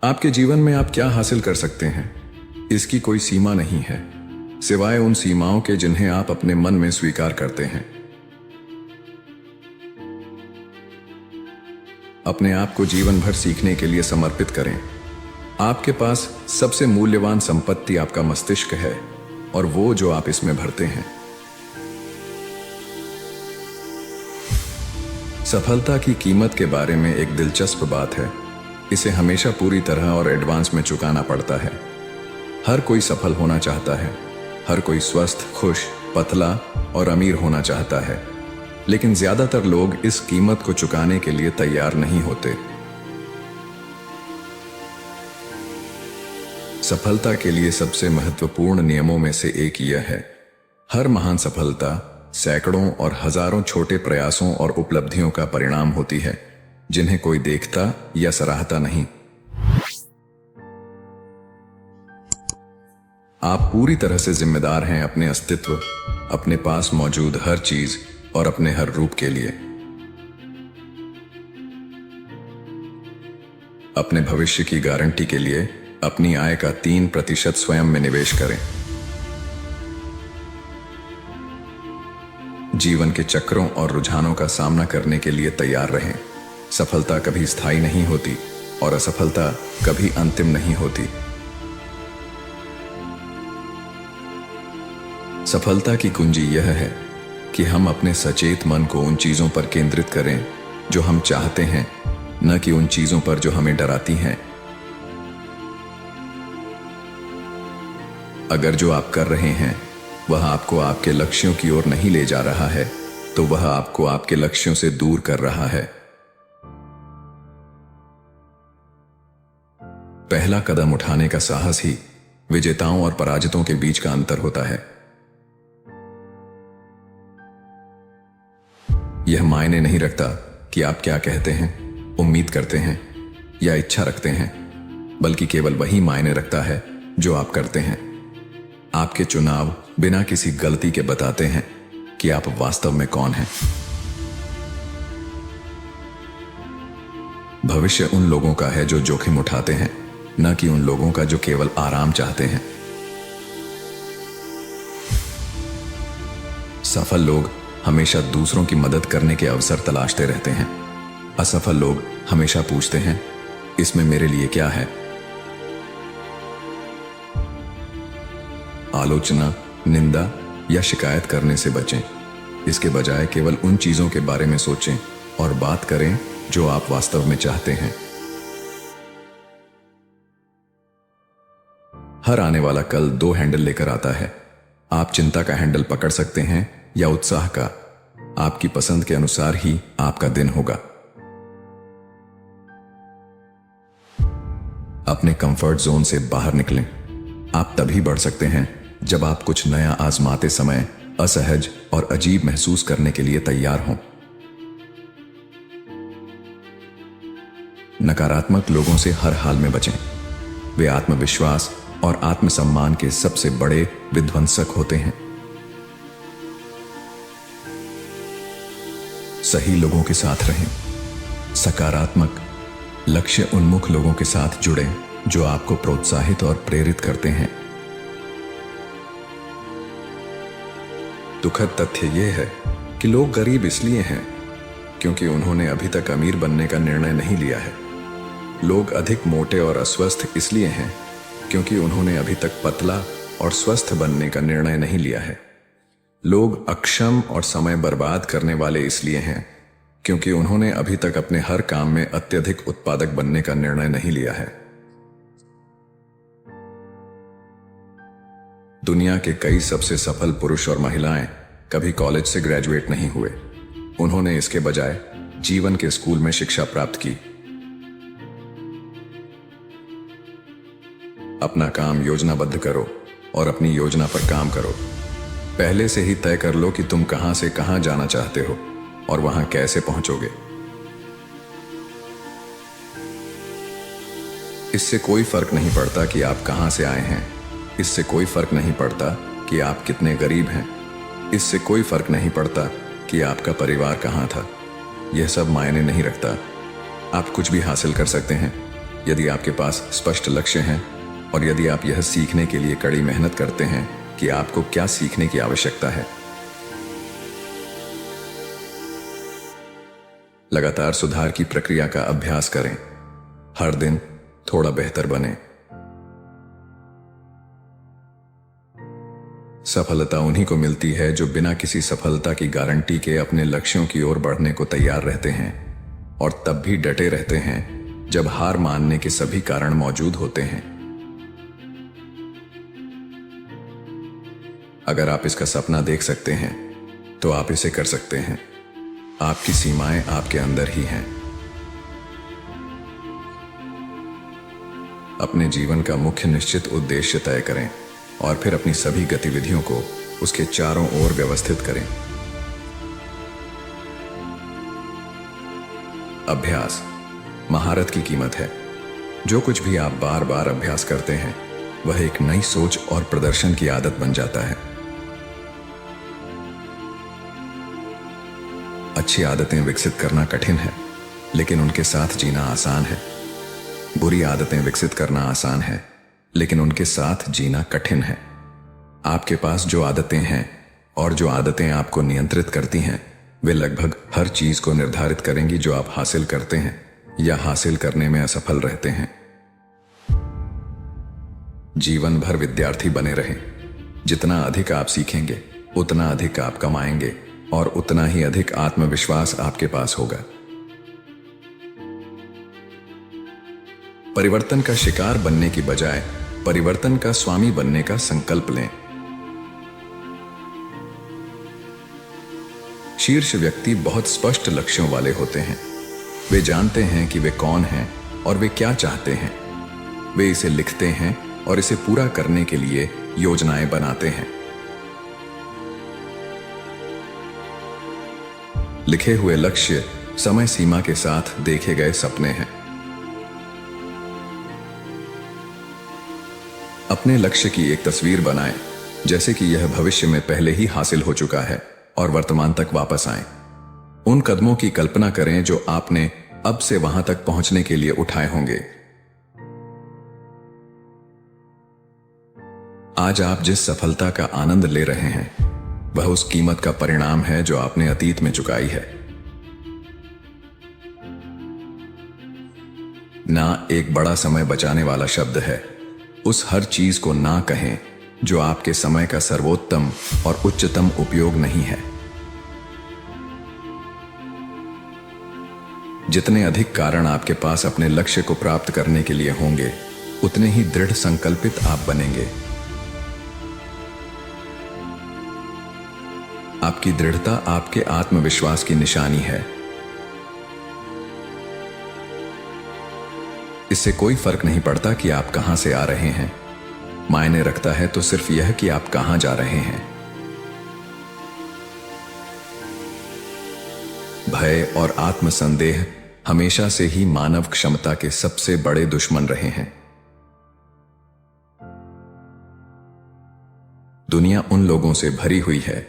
आपके जीवन में आप क्या हासिल कर सकते हैं, इसकी कोई सीमा नहीं है, सिवाय उन सीमाओं के जिन्हें आप अपने मन में स्वीकार करते हैं। अपने आप को जीवन भर सीखने के लिए समर्पित करें। आपके पास सबसे मूल्यवान संपत्ति आपका मस्तिष्क है और वो जो आप इसमें भरते हैं। सफलता की कीमत के बारे में एक दिलचस्प बात है, इसे हमेशा पूरी तरह और एडवांस में चुकाना पड़ता है। हर कोई सफल होना चाहता है, हर कोई स्वस्थ, खुश, पतला और अमीर होना चाहता है, लेकिन ज्यादातर लोग इस कीमत को चुकाने के लिए तैयार नहीं होते। सफलता के लिए सबसे महत्वपूर्ण नियमों में से एक यह है, हर महान सफलता सैकड़ों और हजारों छोटे प्रयासों और उपलब्धियों का परिणाम होती है, जिन्हें कोई देखता या सराहता नहीं। आप पूरी तरह से जिम्मेदार हैं अपने अस्तित्व, अपने पास मौजूद हर चीज और अपने हर रूप के लिए। अपने भविष्य की गारंटी के लिए अपनी आय का 3% स्वयं में निवेश करें। जीवन के चक्रों और रुझानों का सामना करने के लिए तैयार रहें। सफलता कभी स्थायी नहीं होती और असफलता कभी अंतिम नहीं होती। सफलता की कुंजी यह है कि हम अपने सचेत मन को उन चीजों पर केंद्रित करें जो हम चाहते हैं, न कि उन चीजों पर जो हमें डराती हैं। अगर जो आप कर रहे हैं वह आपको आपके लक्ष्यों की ओर नहीं ले जा रहा है, तो वह आपको आपके लक्ष्यों से दूर कर रहा है। पहला कदम उठाने का साहस ही विजेताओं और पराजितों के बीच का अंतर होता है। यह मायने नहीं रखता कि आप क्या कहते हैं, उम्मीद करते हैं या इच्छा रखते हैं, बल्कि केवल वही मायने रखता है जो आप करते हैं। आपके चुनाव बिना किसी गलती के बताते हैं कि आप वास्तव में कौन हैं। भविष्य उन लोगों का है जो जोखिम उठाते हैं, न कि उन लोगों का जो केवल आराम चाहते हैं। सफल लोग हमेशा दूसरों की मदद करने के अवसर तलाशते रहते हैं। असफल लोग हमेशा पूछते हैं, इसमें मेरे लिए क्या है। आलोचना, निंदा या शिकायत करने से बचें। इसके बजाय केवल उन चीजों के बारे में सोचें और बात करें जो आप वास्तव में चाहते हैं। हर आने वाला कल 2 हैंडल लेकर आता है। आप चिंता का हैंडल पकड़ सकते हैं या उत्साह का। आपकी पसंद के अनुसार ही आपका दिन होगा। अपने कंफर्ट जोन से बाहर निकलें। आप तभी बढ़ सकते हैं जब आप कुछ नया आजमाते समय असहज और अजीब महसूस करने के लिए तैयार हों। नकारात्मक लोगों से हर हाल में बचें। वे आत्मविश्वास और आत्मसम्मान के सबसे बड़े विध्वंसक होते हैं। सही लोगों के साथ रहें। सकारात्मक, लक्ष्य उन्मुख लोगों के साथ जुड़ें जो आपको प्रोत्साहित और प्रेरित करते हैं। दुखद तथ्य यह है कि लोग गरीब इसलिए हैं क्योंकि उन्होंने अभी तक अमीर बनने का निर्णय नहीं लिया है। लोग अधिक मोटे और अस्वस्थ इसलिए हैं क्योंकि उन्होंने अभी तक पतला और स्वस्थ बनने का निर्णय नहीं लिया है। लोग अक्षम और समय बर्बाद करने वाले इसलिए हैं क्योंकि उन्होंने अभी तक अपने हर काम में अत्यधिक उत्पादक बनने का निर्णय नहीं लिया है। दुनिया के कई सबसे सफल पुरुष और महिलाएं कभी कॉलेज से ग्रेजुएट नहीं हुए। उन्होंने इसके बजाय जीवन के स्कूल में शिक्षा प्राप्त की। अपना काम योजनाबद्ध करो और अपनी योजना पर काम करो। पहले से ही तय कर लो कि तुम कहां से कहां जाना चाहते हो और वहां कैसे पहुंचोगे। इससे कोई फर्क नहीं पड़ता कि आप कहां से आए हैं। इससे कोई फर्क नहीं पड़ता कि आप कितने गरीब हैं। इससे कोई फर्क नहीं पड़ता कि आपका परिवार कहां था। यह सब मायने नहीं रखता। आप कुछ भी हासिल कर सकते हैं यदि आपके पास स्पष्ट लक्ष्य हैं और यदि आप यह सीखने के लिए कड़ी मेहनत करते हैं कि आपको क्या सीखने की आवश्यकता है। लगातार सुधार की प्रक्रिया का अभ्यास करें। हर दिन थोड़ा बेहतर बने। सफलता उन्हीं को मिलती है जो बिना किसी सफलता की गारंटी के अपने लक्ष्यों की ओर बढ़ने को तैयार रहते हैं और तब भी डटे रहते हैं जब हार मानने के सभी कारण मौजूद होते हैं। अगर आप इसका सपना देख सकते हैं तो आप इसे कर सकते हैं। आपकी सीमाएं आपके अंदर ही हैं। अपने जीवन का मुख्य निश्चित उद्देश्य तय करें और फिर अपनी सभी गतिविधियों को उसके चारों ओर व्यवस्थित करें। अभ्यास महारत की कीमत है। जो कुछ भी आप बार बार अभ्यास करते हैं वह एक नई सोच और प्रदर्शन की आदत बन जाता है। अच्छी आदतें विकसित करना कठिन है, लेकिन उनके साथ जीना आसान है। बुरी आदतें विकसित करना आसान है, लेकिन उनके साथ जीना कठिन है। आपके पास जो आदतें हैं और जो आदतें आपको नियंत्रित करती हैं, वे लगभग हर चीज को निर्धारित करेंगी जो आप हासिल करते हैं या हासिल करने में असफल रहते हैं। जीवन भर विद्यार्थी बने रहें। जितना अधिक आप सीखेंगे उतना अधिक आप कमाएंगे और उतना ही अधिक आत्मविश्वास आपके पास होगा। परिवर्तन का शिकार बनने की बजाय परिवर्तन का स्वामी बनने का संकल्प लें। शीर्ष व्यक्ति बहुत स्पष्ट लक्ष्यों वाले होते हैं। वे जानते हैं कि वे कौन हैं और वे क्या चाहते हैं। वे इसे लिखते हैं और इसे पूरा करने के लिए योजनाएं बनाते हैं। लिखे हुए लक्ष्य समय सीमा के साथ देखे गए सपने हैं। अपने लक्ष्य की एक तस्वीर बनाएं, जैसे कि यह भविष्य में पहले ही हासिल हो चुका है और वर्तमान तक वापस आएं। उन कदमों की कल्पना करें जो आपने अब से वहां तक पहुंचने के लिए उठाए होंगे। आज आप जिस सफलता का आनंद ले रहे हैं वह उस कीमत का परिणाम है जो आपने अतीत में चुकाई है। ना एक बड़ा समय बचाने वाला शब्द है। उस हर चीज को ना कहें जो आपके समय का सर्वोत्तम और उच्चतम उपयोग नहीं है। जितने अधिक कारण आपके पास अपने लक्ष्य को प्राप्त करने के लिए होंगे उतने ही दृढ़ संकल्पित आप बनेंगे। आपकी दृढ़ता आपके आत्मविश्वास की निशानी है। इससे कोई फर्क नहीं पड़ता कि आप कहां से आ रहे हैं। मायने रखता है तो सिर्फ यह कि आप कहां जा रहे हैं। भय और आत्मसंदेह हमेशा से ही मानव क्षमता के सबसे बड़े दुश्मन रहे हैं। दुनिया उन लोगों से भरी हुई है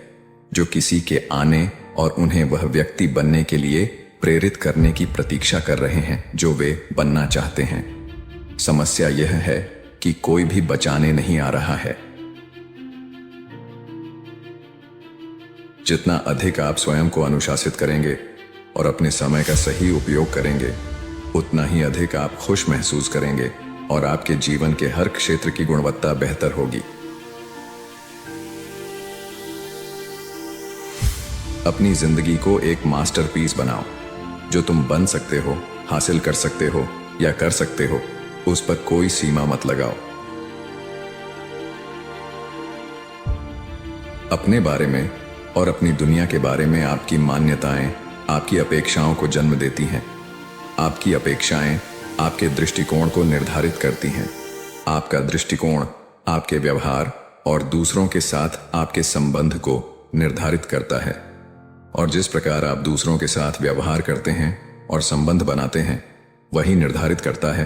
जो किसी के आने और उन्हें वह व्यक्ति बनने के लिए प्रेरित करने की प्रतीक्षा कर रहे हैं जो वे बनना चाहते हैं। समस्या यह है कि कोई भी बचाने नहीं आ रहा है। जितना अधिक आप स्वयं को अनुशासित करेंगे और अपने समय का सही उपयोग करेंगे उतना ही अधिक आप खुश महसूस करेंगे और आपके जीवन के हर क्षेत्र की गुणवत्ता बेहतर होगी। अपनी जिंदगी को एक मास्टरपीस बनाओ। जो तुम बन सकते हो, हासिल कर सकते हो या कर सकते हो, उस पर कोई सीमा मत लगाओ। अपने बारे में और अपनी दुनिया के बारे में आपकी मान्यताएं आपकी अपेक्षाओं को जन्म देती हैं। आपकी अपेक्षाएं आपके दृष्टिकोण को निर्धारित करती हैं। आपका दृष्टिकोण आपके व्यवहार और दूसरों के साथ आपके संबंध को निर्धारित करता है। और जिस प्रकार आप दूसरों के साथ व्यवहार करते हैं और संबंध बनाते हैं वही निर्धारित करता है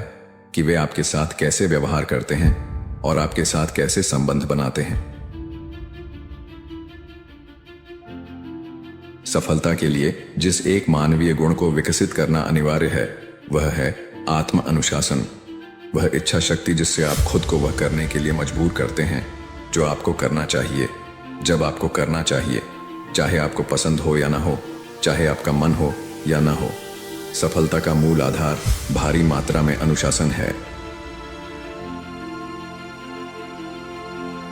कि वे आपके साथ कैसे व्यवहार करते हैं और आपके साथ कैसे संबंध बनाते हैं। सफलता के लिए जिस एक मानवीय गुण को विकसित करना अनिवार्य है वह है आत्म अनुशासन। वह इच्छा शक्ति जिससे आप खुद को वह करने के लिए मजबूर करते हैं जो आपको करना चाहिए, जब आपको करना चाहिए, चाहे आपको पसंद हो या ना हो, चाहे आपका मन हो या ना हो। सफलता का मूल आधार भारी मात्रा में अनुशासन है।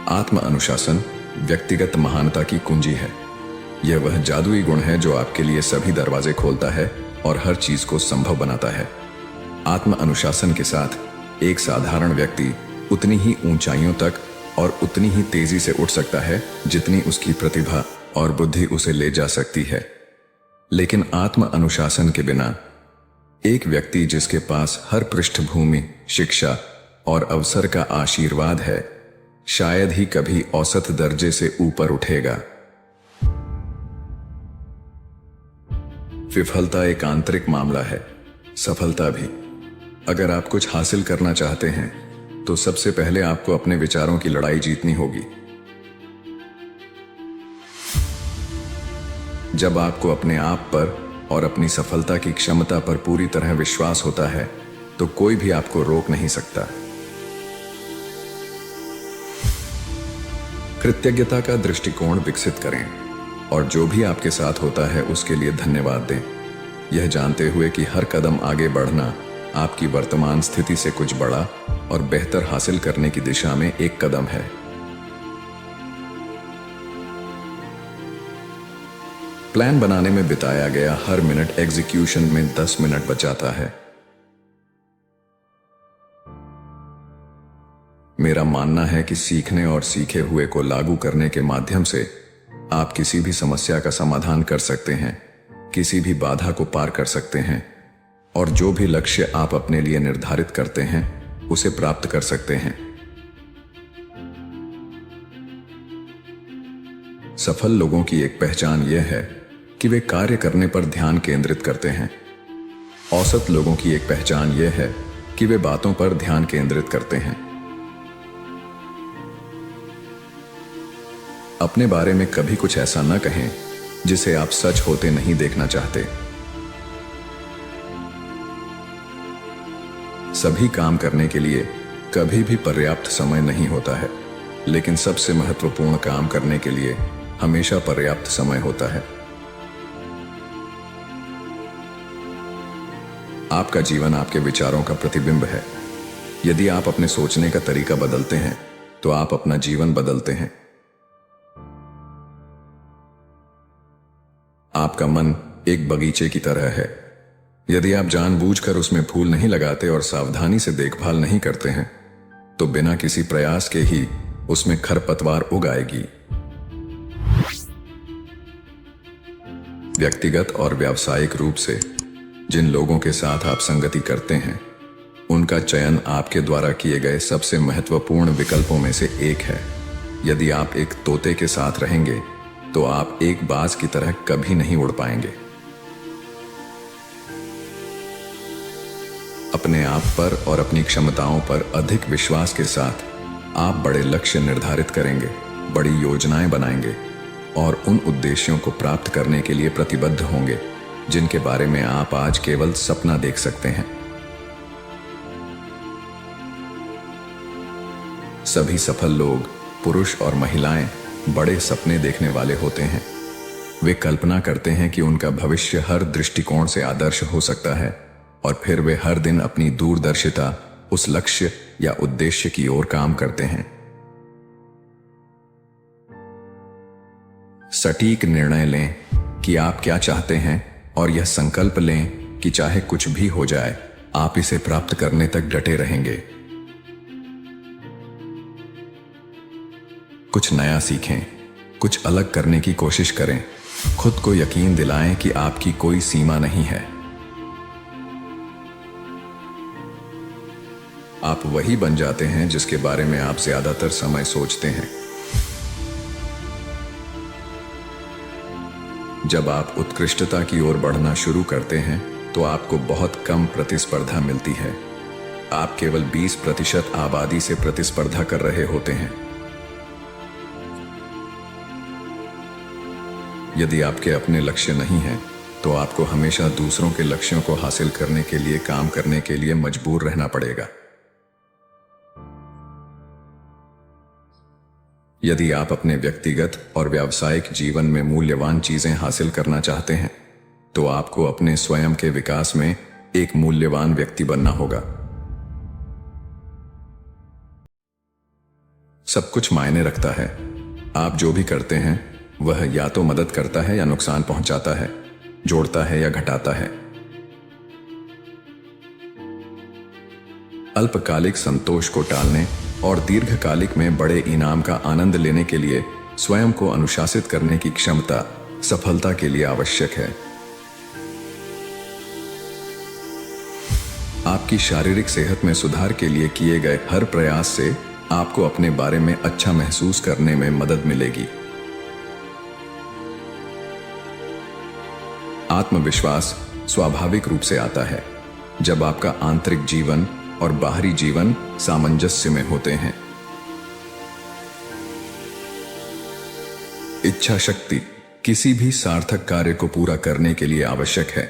आत्म अनुशासन व्यक्तिगत महानता की कुंजी है। यह वह जादुई गुण है जो आपके लिए सभी दरवाजे खोलता है और हर चीज को संभव बनाता है। आत्म अनुशासन के साथ एक साधारण व्यक्ति उतनी ही ऊंचाइयों तक और उतनी ही तेजी से उठ सकता है जितनी उसकी प्रतिभा और बुद्धि उसे ले जा सकती है। लेकिन आत्म अनुशासन के बिना एक व्यक्ति जिसके पास हर पृष्ठभूमि, शिक्षा और अवसर का आशीर्वाद है, शायद ही कभी औसत दर्जे से ऊपर उठेगा। विफलता एक आंतरिक मामला है, सफलता भी। अगर आप कुछ हासिल करना चाहते हैं तो सबसे पहले आपको अपने विचारों की लड़ाई जीतनी होगी। जब आपको अपने आप पर और अपनी सफलता की क्षमता पर पूरी तरह विश्वास होता है तो कोई भी आपको रोक नहीं सकता। कृतज्ञता का दृष्टिकोण विकसित करें और जो भी आपके साथ होता है उसके लिए धन्यवाद दें, यह जानते हुए कि हर कदम आगे बढ़ना आपकी वर्तमान स्थिति से कुछ बड़ा और बेहतर हासिल करने की दिशा में एक कदम है। प्लान बनाने में बिताया गया हर मिनट एग्जीक्यूशन में 10 मिनट बचाता है। मेरा मानना है कि सीखने और सीखे हुए को लागू करने के माध्यम से आप किसी भी समस्या का समाधान कर सकते हैं, किसी भी बाधा को पार कर सकते हैं और जो भी लक्ष्य आप अपने लिए निर्धारित करते हैं उसे प्राप्त कर सकते हैं। सफल लोगों की एक पहचान यह है कि वे कार्य करने पर ध्यान केंद्रित करते हैं। औसत लोगों की एक पहचान यह है कि वे बातों पर ध्यान केंद्रित करते हैं। अपने बारे में कभी कुछ ऐसा न कहें जिसे आप सच होते नहीं देखना चाहते। सभी काम करने के लिए कभी भी पर्याप्त समय नहीं होता है, लेकिन सबसे महत्वपूर्ण काम करने के लिए हमेशा पर्याप्त समय होता है। आपका जीवन आपके विचारों का प्रतिबिंब है। यदि आप अपने सोचने का तरीका बदलते हैं तो आप अपना जीवन बदलते हैं। आपका मन एक बगीचे की तरह है। यदि आप जानबूझकर उसमें फूल नहीं लगाते और सावधानी से देखभाल नहीं करते हैं तो बिना किसी प्रयास के ही उसमें खरपतवार उग आएगी। व्यक्तिगत और व्यावसायिक रूप से जिन लोगों के साथ आप संगति करते हैं उनका चयन आपके द्वारा किए गए सबसे महत्वपूर्ण विकल्पों में से एक है। यदि आप एक तोते के साथ रहेंगे तो आप एक बाज की तरह कभी नहीं उड़ पाएंगे। अपने आप पर और अपनी क्षमताओं पर अधिक विश्वास के साथ आप बड़े लक्ष्य निर्धारित करेंगे, बड़ी योजनाएं बनाएंगे और उन उद्देश्यों को प्राप्त करने के लिए प्रतिबद्ध होंगे जिनके बारे में आप आज केवल सपना देख सकते हैं। सभी सफल लोग, पुरुष और महिलाएं, बड़े सपने देखने वाले होते हैं। वे कल्पना करते हैं कि उनका भविष्य हर दृष्टिकोण से आदर्श हो सकता है और फिर वे हर दिन अपनी दूरदर्शिता उस लक्ष्य या उद्देश्य की ओर काम करते हैं। सटीक निर्णय लें कि आप क्या चाहते हैं और यह संकल्प लें कि चाहे कुछ भी हो जाए आप इसे प्राप्त करने तक डटे रहेंगे। कुछ नया सीखें, कुछ अलग करने की कोशिश करें, खुद को यकीन दिलाएं कि आपकी कोई सीमा नहीं है। आप वही बन जाते हैं जिसके बारे में आप ज्यादातर समय सोचते हैं। जब आप उत्कृष्टता की ओर बढ़ना शुरू करते हैं तो आपको बहुत कम प्रतिस्पर्धा मिलती है। आप केवल 20% आबादी से प्रतिस्पर्धा कर रहे होते हैं। यदि आपके अपने लक्ष्य नहीं हैं, तो आपको हमेशा दूसरों के लक्ष्यों को हासिल करने के लिए काम करने के लिए मजबूर रहना पड़ेगा। यदि आप अपने व्यक्तिगत और व्यावसायिक जीवन में मूल्यवान चीजें हासिल करना चाहते हैं तो आपको अपने स्वयं के विकास में एक मूल्यवान व्यक्ति बनना होगा। सब कुछ मायने रखता है। आप जो भी करते हैं वह या तो मदद करता है या नुकसान पहुंचाता है, जोड़ता है या घटाता है। अल्पकालिक संतोष को टालने और दीर्घकालिक में बड़े इनाम का आनंद लेने के लिए स्वयं को अनुशासित करने की क्षमता सफलता के लिए आवश्यक है। आपकी शारीरिक सेहत में सुधार के लिए किए गए हर प्रयास से आपको अपने बारे में अच्छा महसूस करने में मदद मिलेगी। आत्मविश्वास स्वाभाविक रूप से आता है जब आपका आंतरिक जीवन और बाहरी जीवन सामंजस्य में होते हैं। इच्छा शक्ति किसी भी सार्थक कार्य को पूरा करने के लिए आवश्यक है।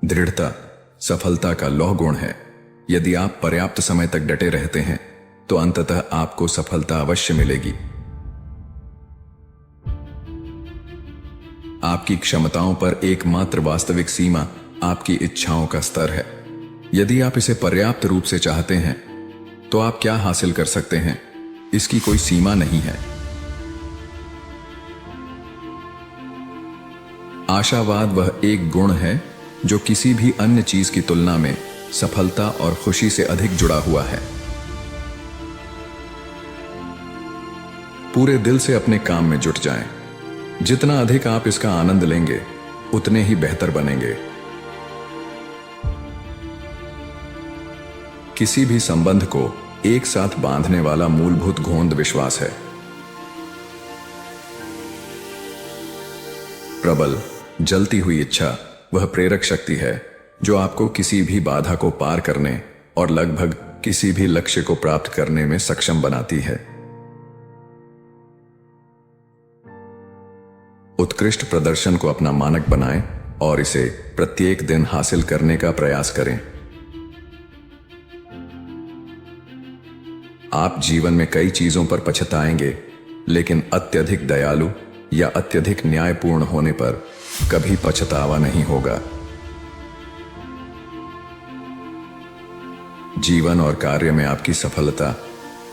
दृढ़ता सफलता का लौह गुण है। यदि आप पर्याप्त समय तक डटे रहते हैं तो अंततः आपको सफलता अवश्य मिलेगी। आपकी क्षमताओं पर एकमात्र वास्तविक सीमा आपकी इच्छाओं का स्तर है। यदि आप इसे पर्याप्त रूप से चाहते हैं तो आप क्या हासिल कर सकते हैं, इसकी कोई सीमा नहीं है। आशावाद वह एक गुण है जो किसी भी अन्य चीज की तुलना में सफलता और खुशी से अधिक जुड़ा हुआ है। पूरे दिल से अपने काम में जुट जाएं। जितना अधिक आप इसका आनंद लेंगे उतने ही बेहतर बनेंगे। किसी भी संबंध को एक साथ बांधने वाला मूलभूत गोंद विश्वास है। प्रबल जलती हुई इच्छा वह प्रेरक शक्ति है जो आपको किसी भी बाधा को पार करने और लगभग किसी भी लक्ष्य को प्राप्त करने में सक्षम बनाती है। उत्कृष्ट प्रदर्शन को अपना मानक बनाएं और इसे प्रत्येक दिन हासिल करने का प्रयास करें। आप जीवन में कई चीजों पर पछताएंगे, लेकिन अत्यधिक दयालु या अत्यधिक न्यायपूर्ण होने पर कभी पछतावा नहीं होगा। जीवन और कार्य में आपकी सफलता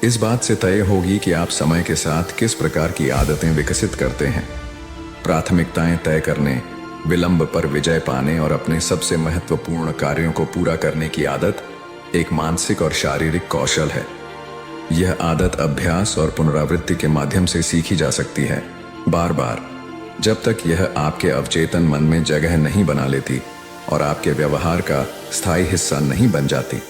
इस बात से तय होगी कि आप समय के साथ किस प्रकार की आदतें विकसित करते हैं। प्राथमिकताएं तय करने, विलंब पर विजय पाने और अपने सबसे महत्वपूर्ण कार्यों को पूरा करने की आदत एक मानसिक और शारीरिक कौशल है। यह आदत अभ्यास और पुनरावृत्ति के माध्यम से सीखी जा सकती है, बार बार, जब तक यह आपके अवचेतन मन में जगह नहीं बना लेती और आपके व्यवहार का स्थायी हिस्सा नहीं बन जाती।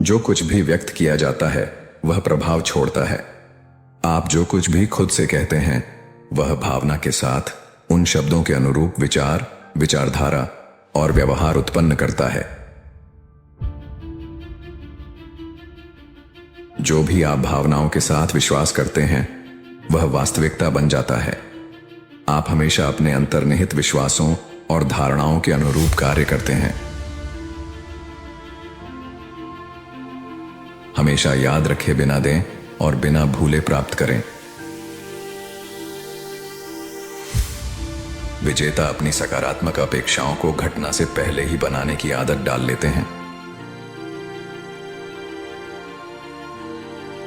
जो कुछ भी व्यक्त किया जाता है वह प्रभाव छोड़ता है। आप जो कुछ भी खुद से कहते हैं वह भावना के साथ उन शब्दों के अनुरूप विचार, विचारधारा और व्यवहार उत्पन्न करता है। जो भी आप भावनाओं के साथ विश्वास करते हैं वह वास्तविकता बन जाता है। आप हमेशा अपने अंतर्निहित विश्वासों और धारणाओं के अनुरूप कार्य करते हैं। हमेशा याद रखे बिना दें और बिना भूले प्राप्त करें। विजेता अपनी सकारात्मक अपेक्षाओं को घटना से पहले ही बनाने की आदत डाल लेते हैं।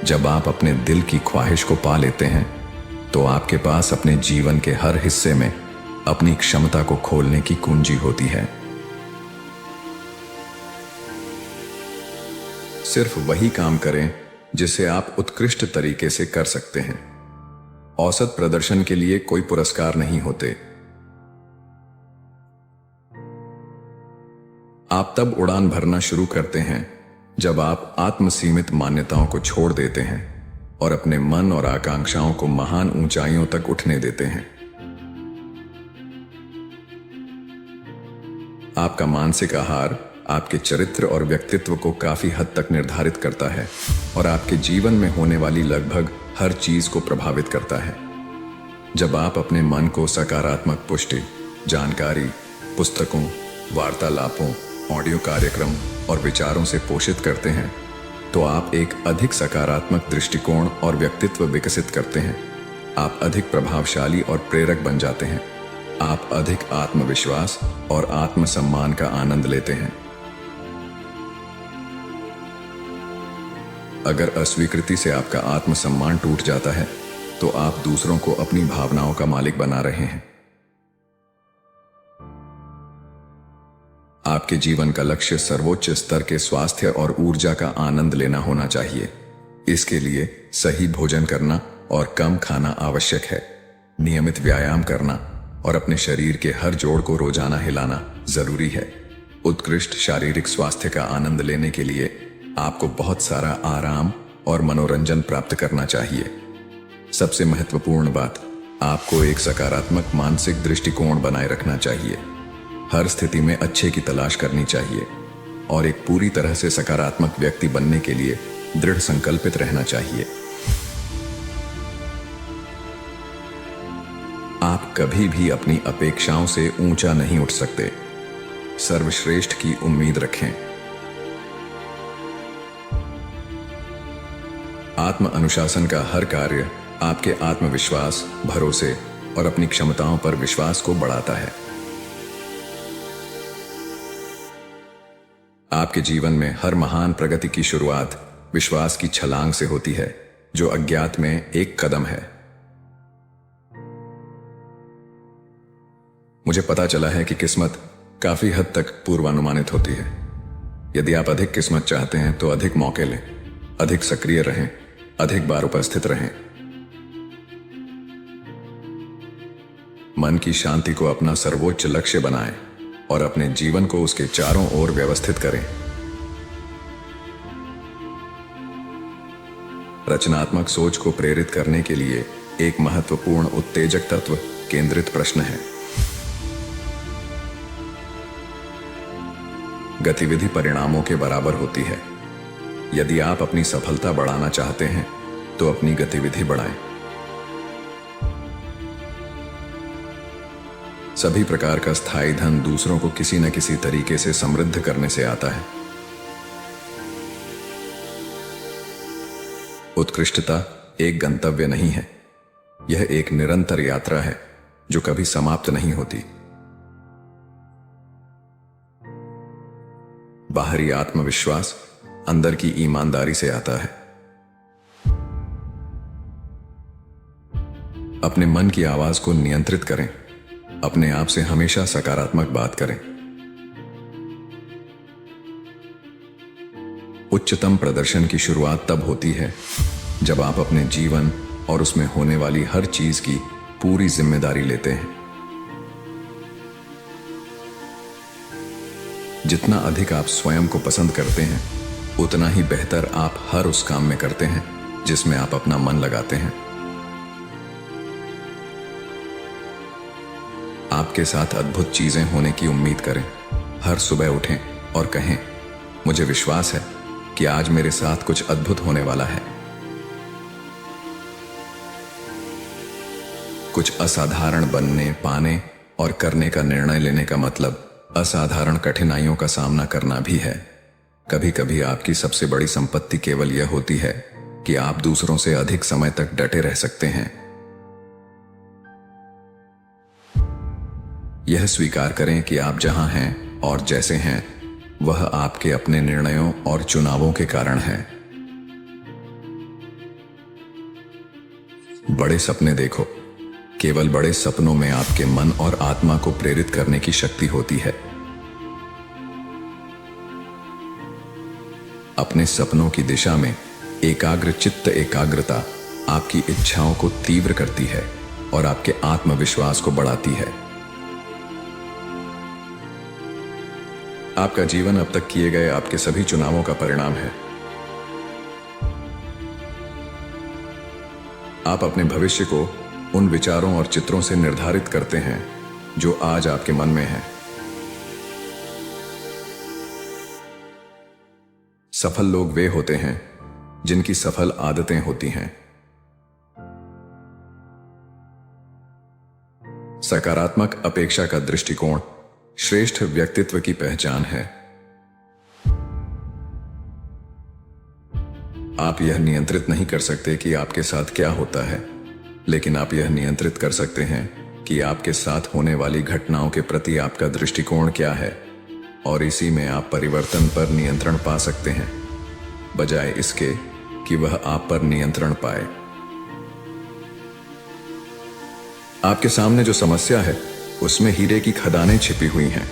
जब आप अपने दिल की ख्वाहिश को पा लेते हैं तो आपके पास अपने जीवन के हर हिस्से में अपनी क्षमता को खोलने की कुंजी होती है। सिर्फ वही काम करें जिसे आप उत्कृष्ट तरीके से कर सकते हैं। औसत प्रदर्शन के लिए कोई पुरस्कार नहीं होते। आप तब उड़ान भरना शुरू करते हैं जब आप आत्मसीमित मान्यताओं को छोड़ देते हैं और अपने मन और आकांक्षाओं को महान ऊंचाइयों तक उठने देते हैं। आपका मानसिक आहार आपके चरित्र और व्यक्तित्व को काफी हद तक निर्धारित करता है और आपके जीवन में होने वाली लगभग हर चीज को प्रभावित करता है। जब आप अपने मन को सकारात्मक पुष्टि, जानकारी, पुस्तकों, वार्तालापों ऑडियो कार्यक्रम और विचारों से पोषित करते हैं, तो आप एक अधिक सकारात्मक दृष्टिकोण और व्यक्तित्व विकसित करते हैं। आप अधिक प्रभावशाली और प्रेरक बन जाते हैं। आप अधिक आत्मविश्वास और आत्मसम्मान का आनंद लेते हैं। अगर अस्वीकृति से आपका आत्मसम्मान टूट जाता है, तो आप दूसरों को अपनी भावनाओं का मालिक बना रहे हैं। आपके जीवन का लक्ष्य सर्वोच्च स्तर के स्वास्थ्य और ऊर्जा का आनंद लेना होना चाहिए। इसके लिए सही भोजन करना और कम खाना आवश्यक है। नियमित व्यायाम करना और अपने शरीर के हर जोड़ को रोजाना हिलाना जरूरी है। उत्कृष्ट शारीरिक स्वास्थ्य का आनंद लेने के लिए आपको बहुत सारा आराम और मनोरंजन प्राप्त करना चाहिए। सबसे महत्वपूर्ण बात, आपको एक सकारात्मक मानसिक दृष्टिकोण बनाए रखना चाहिए। हर स्थिति में अच्छे की तलाश करनी चाहिए और एक पूरी तरह से सकारात्मक व्यक्ति बनने के लिए दृढ़ संकल्पित रहना चाहिए। आप कभी भी अपनी अपेक्षाओं से ऊंचा नहीं उठ सकते। सर्वश्रेष्ठ की उम्मीद रखें। आत्म अनुशासन का हर कार्य आपके आत्मविश्वास, भरोसे और अपनी क्षमताओं पर विश्वास को बढ़ाता है। आपके जीवन में हर महान प्रगति की शुरुआत विश्वास की छलांग से होती है, जो अज्ञात में एक कदम है। मुझे पता चला है कि किस्मत काफी हद तक पूर्वानुमानित होती है। यदि आप अधिक किस्मत चाहते हैं तो अधिक मौके लें, अधिक सक्रिय रहें, अधिक बार उपस्थित रहें। मन की शांति को अपना सर्वोच्च लक्ष्य बनाएं और अपने जीवन को उसके चारों ओर व्यवस्थित करें। रचनात्मक सोच को प्रेरित करने के लिए एक महत्वपूर्ण उत्तेजक तत्व केंद्रित प्रश्न है। गतिविधि परिणामों के बराबर होती है। यदि आप अपनी सफलता बढ़ाना चाहते हैं तो अपनी गतिविधि बढ़ाएं। सभी प्रकार का स्थायी धन दूसरों को किसी न किसी तरीके से समृद्ध करने से आता है। उत्कृष्टता एक गंतव्य नहीं है, यह एक निरंतर यात्रा है जो कभी समाप्त नहीं होती। बाहरी आत्मविश्वास अंदर की ईमानदारी से आता है। अपने मन की आवाज को नियंत्रित करें। अपने आप से हमेशा सकारात्मक बात करें। उच्चतम प्रदर्शन की शुरुआत तब होती है जब आप अपने जीवन और उसमें होने वाली हर चीज की पूरी जिम्मेदारी लेते हैं। जितना अधिक आप स्वयं को पसंद करते हैं, उतना ही बेहतर आप हर उस काम में करते हैं जिसमें आप अपना मन लगाते हैं। आपके साथ अद्भुत चीजें होने की उम्मीद करें। हर सुबह उठें और कहें, मुझे विश्वास है कि आज मेरे साथ कुछ अद्भुत होने वाला है। कुछ असाधारण बनने, पाने और करने का निर्णय लेने का मतलब असाधारण कठिनाइयों का सामना करना भी है। कभी कभी आपकी सबसे बड़ी संपत्ति केवल यह होती है कि आप दूसरों से अधिक समय तक डटे रह सकते हैं। यह स्वीकार करें कि आप जहां हैं और जैसे हैं, वह आपके अपने निर्णयों और चुनावों के कारण है। बड़े सपने देखो। केवल बड़े सपनों में आपके मन और आत्मा को प्रेरित करने की शक्ति होती है। अपने सपनों की दिशा में एकाग्र चित्त एकाग्रता आपकी इच्छाओं को तीव्र करती है और आपके आत्मविश्वास को बढ़ाती है। आपका जीवन अब तक किए गए आपके सभी चुनावों का परिणाम है। आप अपने भविष्य को उन विचारों और चित्रों से निर्धारित करते हैं जो आज आपके मन में है। सफल लोग वे होते हैं जिनकी सफल आदतें होती हैं। सकारात्मक अपेक्षा का दृष्टिकोण श्रेष्ठ व्यक्तित्व की पहचान है। आप यह नियंत्रित नहीं कर सकते कि आपके साथ क्या होता है, लेकिन आप यह नियंत्रित कर सकते हैं कि आपके साथ होने वाली घटनाओं के प्रति आपका दृष्टिकोण क्या है, और इसी में आप परिवर्तन पर नियंत्रण पा सकते हैं, बजाय इसके कि वह आप पर नियंत्रण पाए। आपके सामने जो समस्या है उसमें हीरे की खदानें छिपी हुई हैं।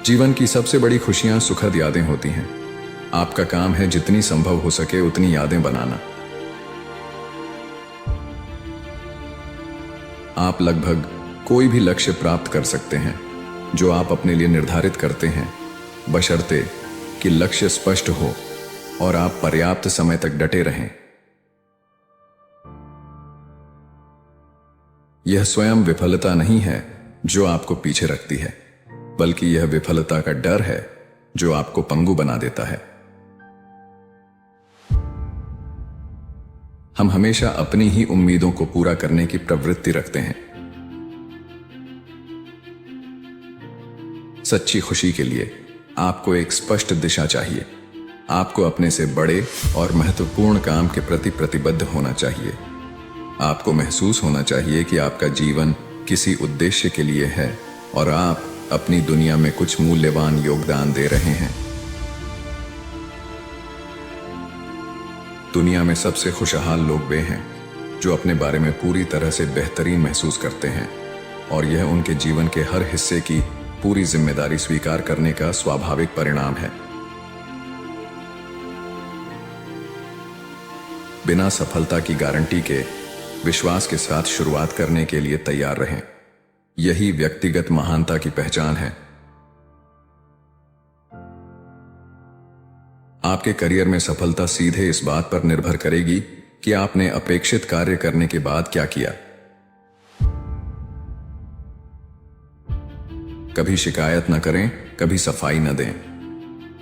जीवन की सबसे बड़ी खुशियां सुखद यादें होती हैं। आपका काम है जितनी संभव हो सके उतनी यादें बनाना। आप लगभग कोई भी लक्ष्य प्राप्त कर सकते हैं जो आप अपने लिए निर्धारित करते हैं, बशर्ते कि लक्ष्य स्पष्ट हो और आप पर्याप्त समय तक डटे रहें। यह स्वयं विफलता नहीं है जो आपको पीछे रखती है, बल्कि यह विफलता का डर है जो आपको पंगु बना देता है। हम हमेशा अपनी ही उम्मीदों को पूरा करने की प्रवृत्ति रखते हैं। सच्ची खुशी के लिए आपको एक स्पष्ट दिशा चाहिए। आपको अपने से बड़े और महत्वपूर्ण काम के प्रति प्रतिबद्ध होना चाहिए। आपको महसूस होना चाहिए कि आपका जीवन किसी उद्देश्य के लिए है और आप अपनी दुनिया में कुछ मूल्यवान योगदान दे रहे हैं। दुनिया में सबसे खुशहाल लोग वे हैं जो अपने बारे में पूरी तरह से बेहतरीन महसूस करते हैं और यह उनके जीवन के हर हिस्से की पूरी जिम्मेदारी स्वीकार करने का स्वाभाविक परिणाम है। बिना सफलता की गारंटी के विश्वास के साथ शुरुआत करने के लिए तैयार रहें। यही व्यक्तिगत महानता की पहचान है। आपके करियर में सफलता सीधे इस बात पर निर्भर करेगी कि आपने अपेक्षित कार्य करने के बाद क्या किया। कभी शिकायत न करें, कभी सफाई न दें।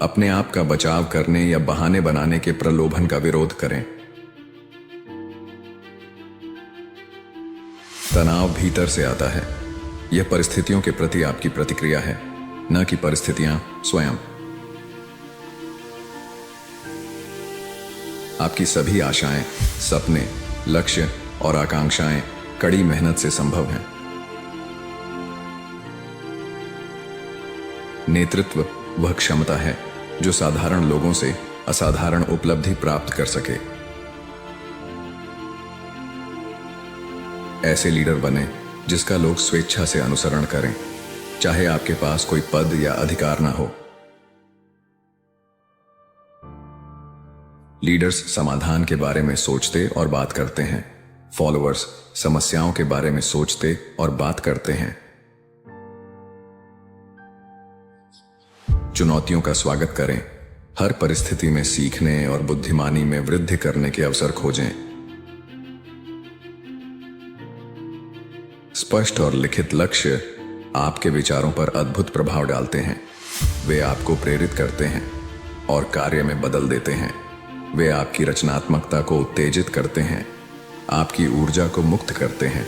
अपने आप का बचाव करने या बहाने बनाने के प्रलोभन का विरोध करें। तनाव भीतर से आता है। यह परिस्थितियों के प्रति आपकी प्रतिक्रिया है, न कि परिस्थितियां स्वयं। आपकी सभी आशाएं, सपने, लक्ष्य और आकांक्षाएं कड़ी मेहनत से संभव हैं। नेतृत्व वह क्षमता है जो साधारण लोगों से असाधारण उपलब्धि प्राप्त कर सके। ऐसे लीडर बने जिसका लोग स्वेच्छा से अनुसरण करें, चाहे आपके पास कोई पद या अधिकार ना हो। लीडर्स समाधान के बारे में सोचते और बात करते हैं। फॉलोअर्स समस्याओं के बारे में सोचते और बात करते हैं। चुनौतियों का स्वागत करें। हर परिस्थिति में सीखने और बुद्धिमानी में वृद्धि करने के अवसर खोजें। स्पष्ट और लिखित लक्ष्य आपके विचारों पर अद्भुत प्रभाव डालते हैं। वे आपको प्रेरित करते हैं और कार्य में बदल देते हैं। वे आपकी रचनात्मकता को उत्तेजित करते हैं, आपकी ऊर्जा को मुक्त करते हैं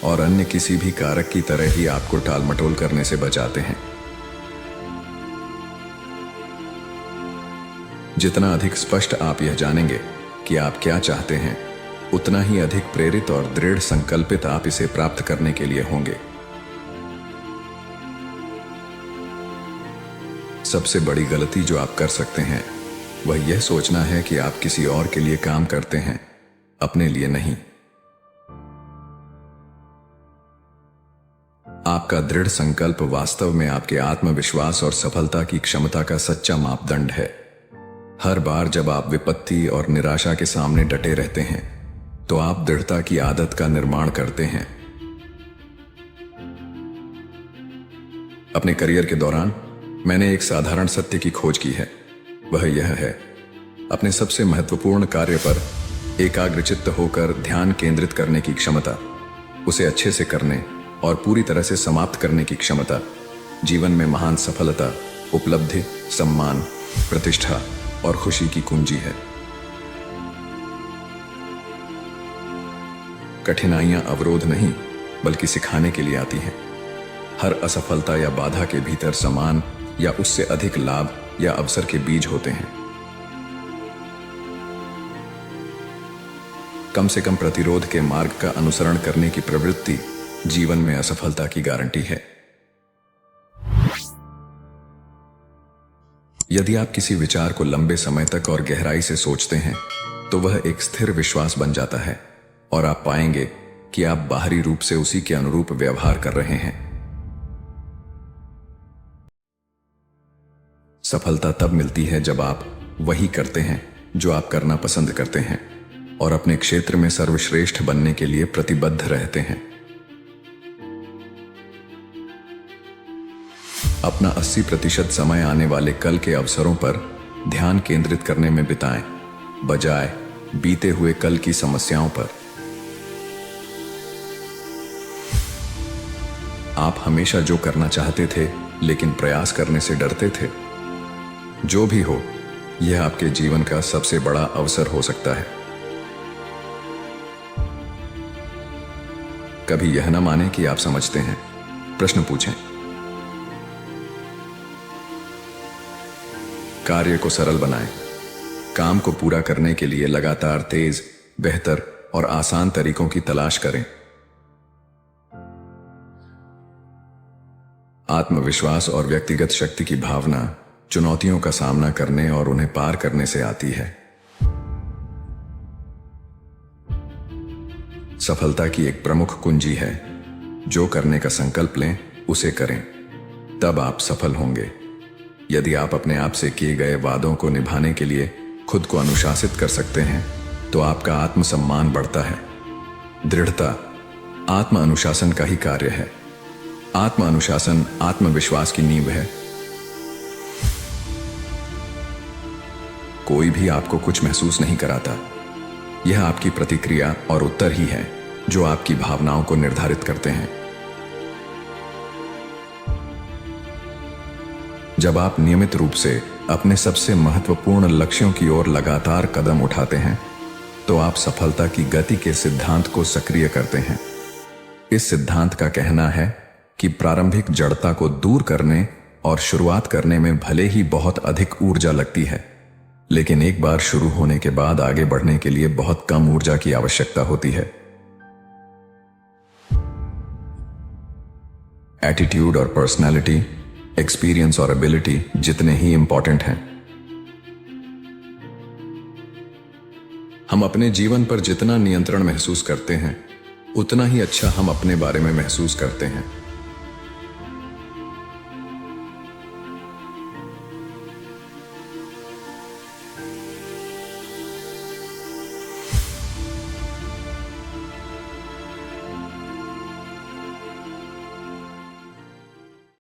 और अन्य किसी भी कारक की तरह ही आपको टालमटोल करने से बचाते हैं। जितना अधिक स्पष्ट आप यह जानेंगे कि आप क्या चाहते हैं, उतना ही अधिक प्रेरित और दृढ़ संकल्पित आप इसे प्राप्त करने के लिए होंगे। सबसे बड़ी गलती जो आप कर सकते हैं वह यह सोचना है कि आप किसी और के लिए काम करते हैं, अपने लिए नहीं। आपका दृढ़ संकल्प वास्तव में आपके आत्मविश्वास और सफलता की क्षमता का सच्चा मापदंड है। हर बार जब आप विपत्ति और निराशा के सामने डटे रहते हैं तो आप दृढ़ता की आदत का निर्माण करते हैं। अपने करियर के दौरान मैंने एक साधारण सत्य की खोज की है। वह यह है, अपने सबसे महत्वपूर्ण कार्य पर एकाग्रचित्त होकर ध्यान केंद्रित करने की क्षमता, उसे अच्छे से करने और पूरी तरह से समाप्त करने की क्षमता जीवन में महान सफलता, उपलब्धि, सम्मान, प्रतिष्ठा और खुशी की कुंजी है। कठिनाइयां अवरोध नहीं बल्कि सिखाने के लिए आती हैं। हर असफलता या बाधा के भीतर समान या उससे अधिक लाभ या अवसर के बीज होते हैं। कम से कम प्रतिरोध के मार्ग का अनुसरण करने की प्रवृत्ति जीवन में असफलता की गारंटी है। यदि आप किसी विचार को लंबे समय तक और गहराई से सोचते हैं तो वह एक स्थिर विश्वास बन जाता है और आप पाएंगे कि आप बाहरी रूप से उसी के अनुरूप व्यवहार कर रहे हैं। सफलता तब मिलती है जब आप वही करते हैं जो आप करना पसंद करते हैं और अपने क्षेत्र में सर्वश्रेष्ठ बनने के लिए प्रतिबद्ध रहते हैं। अपना 80% समय आने वाले कल के अवसरों पर ध्यान केंद्रित करने में बिताएं, बजाय बीते हुए कल की समस्याओं पर। आप हमेशा जो करना चाहते थे लेकिन प्रयास करने से डरते थे, जो भी हो, यह आपके जीवन का सबसे बड़ा अवसर हो सकता है। कभी यह न माने कि आप समझते हैं, प्रश्न पूछें। कार्य को सरल बनाएं। काम को पूरा करने के लिए लगातार तेज, बेहतर और आसान तरीकों की तलाश करें। आत्मविश्वास और व्यक्तिगत शक्ति की भावना चुनौतियों का सामना करने और उन्हें पार करने से आती है। सफलता की एक प्रमुख कुंजी है, जो करने का संकल्प लें उसे करें, तब आप सफल होंगे। यदि आप अपने आप से किए गए वादों को निभाने के लिए खुद को अनुशासित कर सकते हैं तो आपका आत्मसम्मान बढ़ता है। दृढ़ता आत्म अनुशासन का ही कार्य है। आत्म अनुशासन आत्मविश्वास की नींव है। कोई भी आपको कुछ महसूस नहीं कराता। यह आपकी प्रतिक्रिया और उत्तर ही है जो आपकी भावनाओं को निर्धारित करते हैं। जब आप नियमित रूप से अपने सबसे महत्वपूर्ण लक्ष्यों की ओर लगातार कदम उठाते हैं तो आप सफलता की गति के सिद्धांत को सक्रिय करते हैं। इस सिद्धांत का कहना है कि प्रारंभिक जड़ता को दूर करने और शुरुआत करने में भले ही बहुत अधिक ऊर्जा लगती है, लेकिन एक बार शुरू होने के बाद आगे बढ़ने के लिए बहुत कम ऊर्जा की आवश्यकता होती है। एटीट्यूड और पर्सनालिटी, एक्सपीरियंस और एबिलिटी जितने ही इंपॉर्टेंट हैं। हम अपने जीवन पर जितना नियंत्रण महसूस करते हैं, उतना ही अच्छा हम अपने बारे में महसूस करते हैं।